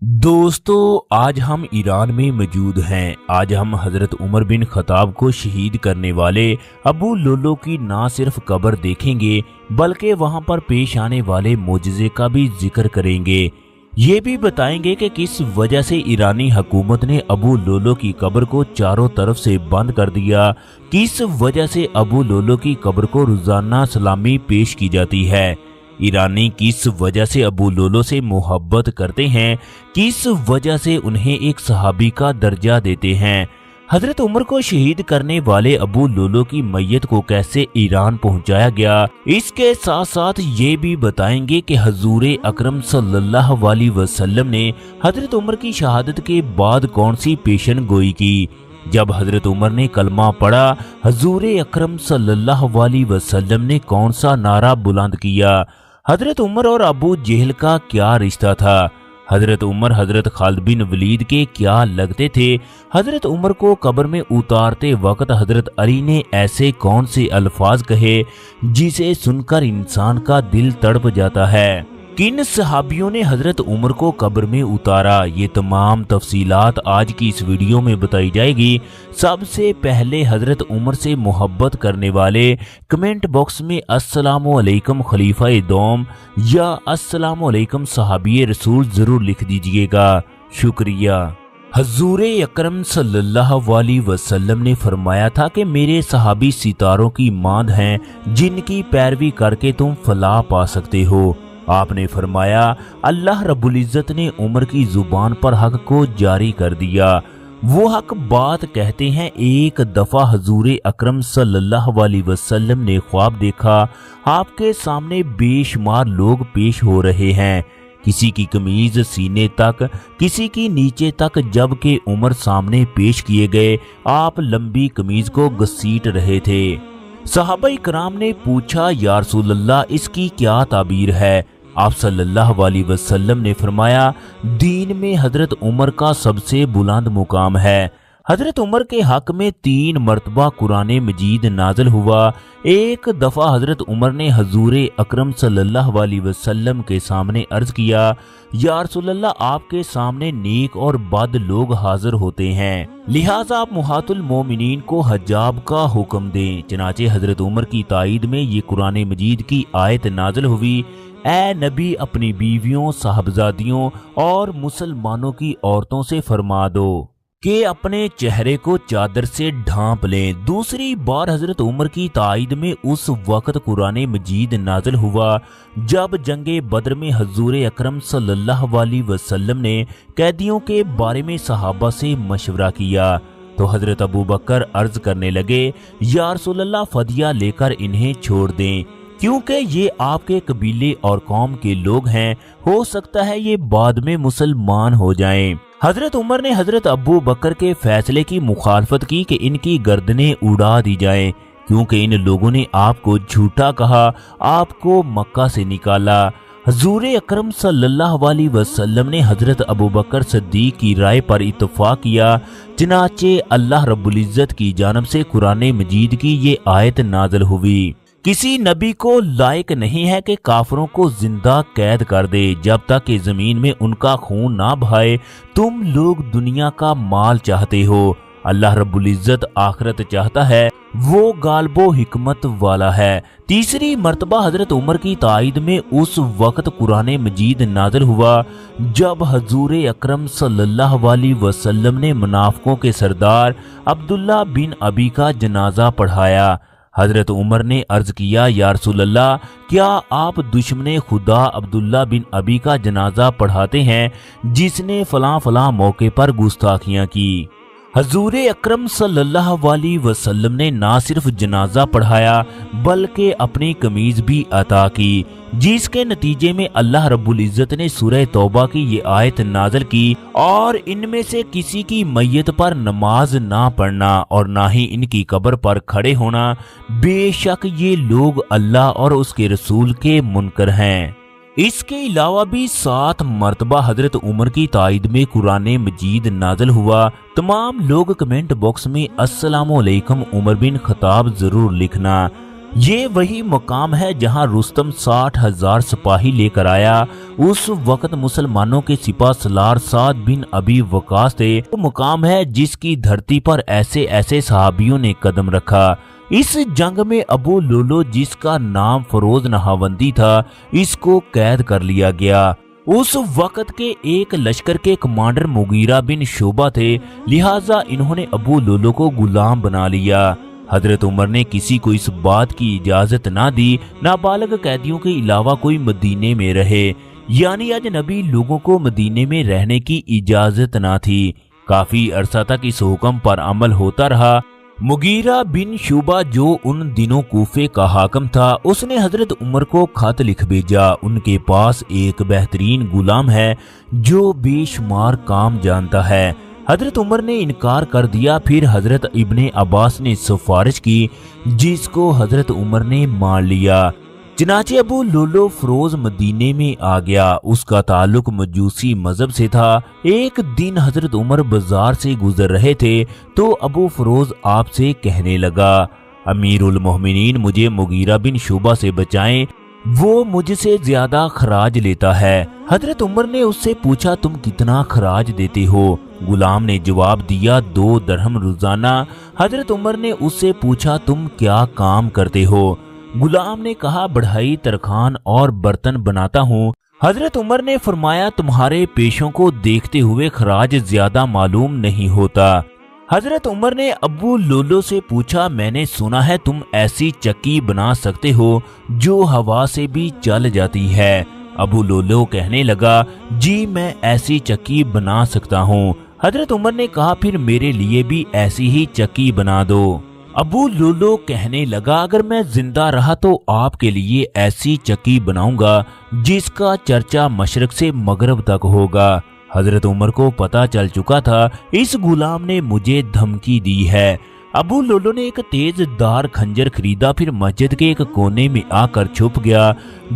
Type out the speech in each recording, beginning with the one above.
दोस्तों, आज हम ईरान में मौजूद हैं। आज हम हजरत उमर बिन खताब को शहीद करने वाले अबू लुलु की ना सिर्फ कब्र देखेंगे बल्कि वहां पर पेश आने वाले मोजज़े का भी जिक्र करेंगे। ये भी बताएंगे कि किस वजह से ईरानी हुकूमत ने अबू लुलु की कब्र को चारों तरफ से बंद कर दिया, किस वजह से अबू लुलु की कब्र को रोजाना सलामी पेश की जाती है, ईरानी किस वजह से अबू लुलु से मोहब्बत करते हैं, किस वजह से उन्हें एक सहाबी का दर्जा देते हैं, हजरत उमर को शहीद करने वाले अबू लुलु की मैयत को कैसे ईरान पहुंचाया गया। इसके साथ साथ ये भी बताएंगे कि हजूर अकरम सल्लल्लाहु अलैहि वसल्लम ने हजरत उमर की शहादत के बाद कौन सी पेशन गोई की। जब हजरत उमर ने कलमा पढ़ा, हजूर अकरम सल्लल्लाहु अलैहि वसल्लम ने कौन सा नारा बुलंद किया। हजरत उमर और अबू जहल का क्या रिश्ता था। हजरत उमर हजरत खालिद बिन वलीद के क्या लगते थे। हजरत उमर को कब्र में उतारते वक्त हजरत अली ने ऐसे कौन से अल्फाज कहे जिसे सुनकर इंसान का दिल तड़प जाता है। किन सहाबियों ने हजरत उमर को कब्र में उतारा, ये तमाम तफसीलात आज की इस वीडियो में बताई जाएगी। सबसे पहले हजरत उमर से मोहब्बत करने वाले कमेंट बॉक्स में अस्सलामु अलैकुम खलीफा दोम या अस्सलामु अलैकुम सहाबी रसूल जरूर लिख दीजिएगा, शुक्रिया। हजूर अकरम सल्लल्लाहु अलैहि वसल्लम ने फरमाया था कि मेरे सहाबी सितारों की मांद हैं जिनकी पैरवी करके तुम फलाह पा सकते हो। आपने फरमाया, अल्लाह रब्बुल इज्जत ने उमर की जुबान पर हक को जारी कर दिया। वो हक बात कहते हैं। एक दफा हजूर अकरम सल्लल्लाहु अलैहि वसल्लम ने ख्वाब देखा, आपके सामने बेशुमार लोग पेश हो रहे हैं, किसी की कमीज सीने तक, किसी की नीचे तक, जबकि उमर सामने पेश किए गए आप लंबी कमीज को घसीट रहे थे। सहाबाई कराम ने पूछा, या रसूल अल्लाह, इसकी क्या ताबीर है। आप सल्लल्लाहु अलैहि वसल्लम ने फरमाया, दीन में हजरत उमर का सबसे बुलंद मुकाम है। हजरत उमर के हक में 3 मरतबा कुरान मजीद नाज़िल हुआ। एक दफा हजरत उमर ने हजूर अकरम सल्लल्लाहु अलैहि वसल्लम के सामने अर्ज किया, या रसूल अल्लाह, आपके सामने नेक और बद लोग हाजिर होते हैं, लिहाजा आप मुहातुल मोमिनीन को हजाब का हुक्म दें। चनाचे हजरत उमर की ताईद में ये कुरान मजीद की आयत नाज़िल हुई, ए नबी, अपनी बीवियों, साहबजादियों और मुसलमानों की औरतों से फरमा दो कि अपने चेहरे को चादर से ढांप लें। दूसरी बार हजरत उमर की ताईद में उस वक्त कुरान मजीद नाज़िल हुआ जब जंगे बद्र में हजूर अकरम सल्लल्लाहु अलैहि वसल्लम ने कैदियों के बारे में सहाबा से मशवरा किया तो हजरत अबू बकर अर्ज करने लगे, या रसूल अल्लाह, फदिया लेकर इन्हें छोड़ दें, क्योंकि ये आपके कबीले और कौम के लोग हैं, हो सकता है ये बाद में मुसलमान हो जाएं। हजरत उमर ने हजरत अबू बकर के फैसले की मुखालफत की कि इनकी गर्दनें उड़ा दी जाएं, क्योंकि इन लोगों ने आपको झूठा कहा, आपको मक्का से निकाला। हजूर अकरम सल्लल्लाहु अलैहि वसल्लम ने हजरत अबू बकर सिद्दीक की राय पर इत्तफाक किया। चनाचे अल्लाह रब्बुल इज्जत की जानब से कुरान मजीद की ये आयत नाज़िल हुई, किसी नबी को लायक नहीं है कि काफरों को जिंदा कैद कर दे जब तक कि जमीन में उनका खून ना बहाए। तुम लोग दुनिया का माल चाहते हो, अल्लाह रब्बुल इज्जत आखिरत चाहता है, वो गालबो हिकमत वाला है। तीसरी मर्तबा हजरत उमर की ताईद में उस वक्त कुरान मजीद नाज़िल हुआ जब हजूर अकरम सल्लल्लाहु अलैहि वसल्लम ने मुनाफिकों के सरदार अब्दुल्ला बिन अबी का जनाजा पढ़ाया। हजरत उमर ने अर्ज किया, या रसूल अल्लाह, क्या आप दुश्मने खुदा अब्दुल्ला बिन अबी का जनाजा पढ़ाते हैं जिसने फलां फलां मौके पर गुस्ताखियां की। हजूर अकरम सल्लल्लाहु अलैहि वसल्लम ने ना सिर्फ जनाजा पढ़ाया बल्कि अपनी कमीज भी अता की, जिसके नतीजे में अल्लाह रब्बुल इज्जत ने सूरह तौबा की ये आयत नाज़िल की, और इनमें से किसी की मैयत पर नमाज ना पढ़ना और ना ही इनकी कब्र पर खड़े होना, बेशक ये लोग अल्लाह और उसके रसूल के मुनकर हैं। इसके अलावा भी 7 मरतबा हजरत उमर की ताईद में कुरान मजीद नाज़िल हुआ। तमाम लोग कमेंट बॉक्स में अस्सलामु अलैकुम उमर बिन खताब जरूर लिखना। یہ وہی مقام ہے جہاں رستم 60,000 سپاہی لے کر آیا۔ اس وقت مسلمانوں کے سپہ سالار سعد بن ابی وقاص تھے۔ وہ مقام ہے جس کی دھرتی پر ایسے ایسے صحابیوں نے قدم رکھا۔ اس جنگ میں ابو لولو جس کا نام فروز نہاوندی تھا، اس کو قید کر لیا گیا۔ اس وقت کے ایک لشکر کے کمانڈر مغیرہ بن شعبہ تھے، لہٰذا انہوں نے ابو لولو کو غلام بنا لیا۔ حضرت عمر نے کسی کو اس بات کی اجازت نہ دی، نابالغ قیدیوں کے علاوہ کوئی مدینے میں رہے، یعنی اجنبی لوگوں کو مدینے میں رہنے کی اجازت نہ تھی۔ کافی عرصہ تک اس حکم پر عمل ہوتا رہا۔ مغیرہ بن شعبہ جو ان دنوں کوفے کا حاکم تھا، اس نے حضرت عمر کو خط لکھ بھیجا۔ ان کے پاس ایک بہترین غلام ہے جو بے شمار کام جانتا ہے۔ حضرت عمر نے انکار کر دیا۔ پھر حضرت ابن عباس نے سفارش کی جس کو حضرت عمر نے مان لیا۔ چنانچہ ابو لولو فروز مدینے میں آ گیا۔ اس کا تعلق مجوسی مذہب سے تھا۔ ایک دن حضرت عمر بازار سے گزر رہے تھے تو ابو فروز آپ سے کہنے لگا، امیر المومنین مجھے مغیرہ بن شعبہ سے بچائیں، وہ مجھ سے زیادہ خراج لیتا ہے۔ حضرت عمر نے اس سے پوچھا تم کتنا خراج دیتے ہو؟ غلام نے جواب دیا 2 درہم روزانہ۔ حضرت عمر نے اس سے پوچھا تم کیا کام کرتے ہو؟ غلام نے کہا بڑھئی ترخان اور برتن بناتا ہوں۔ حضرت عمر نے فرمایا تمہارے پیشوں کو دیکھتے ہوئے خراج زیادہ معلوم نہیں ہوتا۔ حضرت عمر نے ابو لولو سے پوچھا میں نے سنا ہے تم ایسی چکی بنا سکتے ہو جو ہوا سے بھی چل جاتی ہے۔ ابو لولو کہنے لگا جی میں ایسی چکی بنا سکتا ہوں۔ حضرت عمر نے کہا پھر میرے لیے بھی ایسی ہی چکی بنا دو۔ ابو لولو کہنے لگا اگر میں زندہ رہا تو آپ کے لیے ایسی چکی بناؤں گا جس کا چرچا مشرق سے مغرب تک ہوگا۔ حضرت عمر کو پتا چل چکا تھا اس غلام نے مجھے دھمکی دی ہے۔ ابو لولو نے ایک تیز دار خنجر خریدا، پھر مسجد کے ایک کونے میں آ کر چھپ گیا۔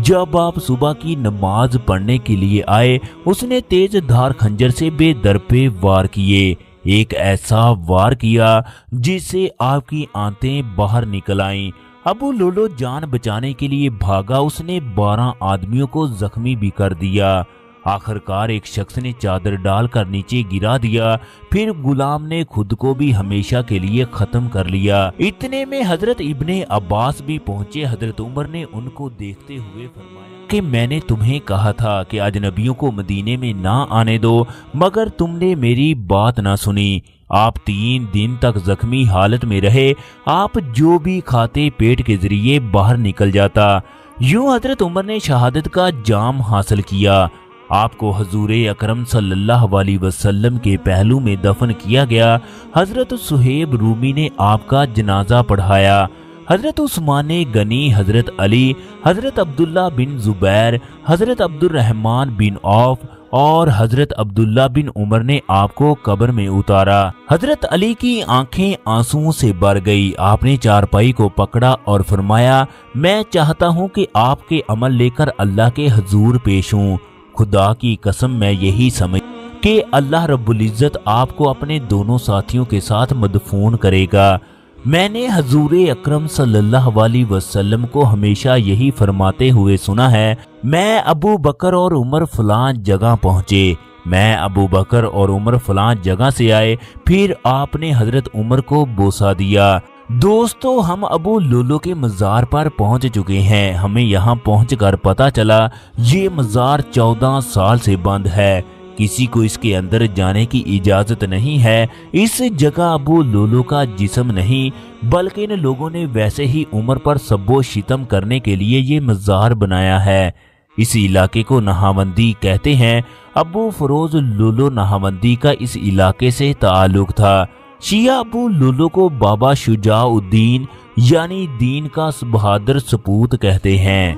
جب آپ صبح کی نماز پڑھنے کے لیے آئے اس نے تیز دھار خنجر سے بے درپے وار کیے۔ ایک ایسا وار کیا جس سے آپ کی آنتیں باہر نکل آئیں۔ ابو لولو جان بچانے کے لیے بھاگا، اس نے 12 آدمیوں کو زخمی بھی کر دیا۔ آخرکار ایک شخص نے چادر ڈال کر نیچے گرا دیا، پھر غلام نے خود کو بھی ہمیشہ کے لیے ختم کر لیا۔ اتنے میں حضرت ابن عباس بھی پہنچے۔ حضرت عمر نے ان کو دیکھتے ہوئے فرمایا کہ میں نے تمہیں کہا تھا کہ اجنبیوں کو مدینے میں نہ آنے دو، مگر تم نے میری بات نہ سنی۔ آپ 3 دن تک زخمی حالت میں رہے، آپ جو بھی کھاتے پیٹ کے ذریعے باہر نکل جاتا۔ یوں حضرت عمر نے شہادت کا جام حاصل کیا۔ آپ کو حضور اکرم صلی اللہ علیہ وسلم کے پہلو میں دفن کیا گیا۔ حضرت صہیب رومی نے آپ کا جنازہ پڑھایا۔ حضرت عثمان غنی، حضرت علی، حضرت عبداللہ بن زبیر، حضرت عبد الرحمن بن عوف اور حضرت عبداللہ بن عمر نے آپ کو قبر میں اتارا۔ حضرت علی کی آنکھیں آنسوؤں سے بھر گئی۔ آپ نے چارپائی کو پکڑا اور فرمایا میں چاہتا ہوں کہ آپ کے عمل لے کر اللہ کے حضور پیش ہوں۔ خدا کی قسم میں یہی سمجھ کہ اللہ رب العزت آپ کو اپنے دونوں ساتھیوں کے ساتھ مدفون کرے گا۔ میں نے حضور اکرم صلی اللہ علیہ وسلم کو ہمیشہ یہی فرماتے ہوئے سنا ہے، میں ابو بکر اور عمر فلاں جگہ پہنچے، میں ابو بکر اور عمر فلاں جگہ سے آئے، پھر آپ نے حضرت عمر کو بوسہ دیا۔ دوستو ہم ابو لولو کے مزار پر پہنچ چکے ہیں۔ ہمیں یہاں پہنچ کر پتا چلا یہ مزار 14 سال سے بند ہے، کسی کو اس کے اندر جانے کی اجازت نہیں ہے۔ اس جگہ ابو لولو کا جسم نہیں بلکہ ان لوگوں نے ویسے ہی عمر پر سب و شتم کرنے کے لیے یہ مزار بنایا ہے۔ اس علاقے کو نہاوندی کہتے ہیں۔ ابو فروز لولو نہاوندی کا اس علاقے سے تعلق تھا۔ شیعہ ابو لولو کو بابا شجاع الدین یعنی دین کا بہادر سپوت کہتے ہیں۔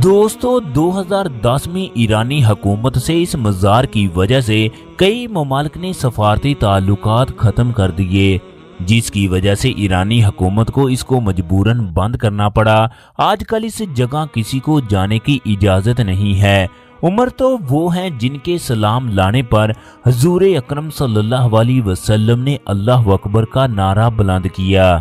دوستو 2010 میں ایرانی حکومت سے اس مزار کی وجہ سے کئی ممالک نے سفارتی تعلقات ختم کر دیے، جس کی وجہ سے ایرانی حکومت کو اس کو مجبوراً بند کرنا پڑا۔ آج کل اس جگہ کسی کو جانے کی اجازت نہیں ہے۔ عمر تو وہ ہیں جن کے سلام لانے پر حضور اکرم صلی اللہ علیہ وسلم نے اللہ اکبر کا نعرہ بلند کیا۔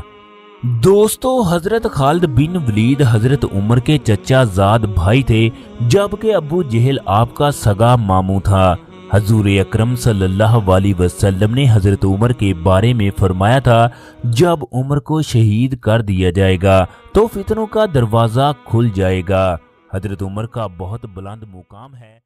दोस्तों, हजरत खालिद बिन वलीद हजरत उमर के चचा जाद भाई थे, जबकि अबू जहल आपका सगा मामू था। हजूर अकरम सल्लल्लाहु अलैहि वसल्लम ने हजरत उमर के बारे में फरमाया था, जब उमर को शहीद कर दिया जाएगा तो फितनों का दरवाजा खुल जाएगा। हजरत उमर का बहुत बुलंद मुकाम है।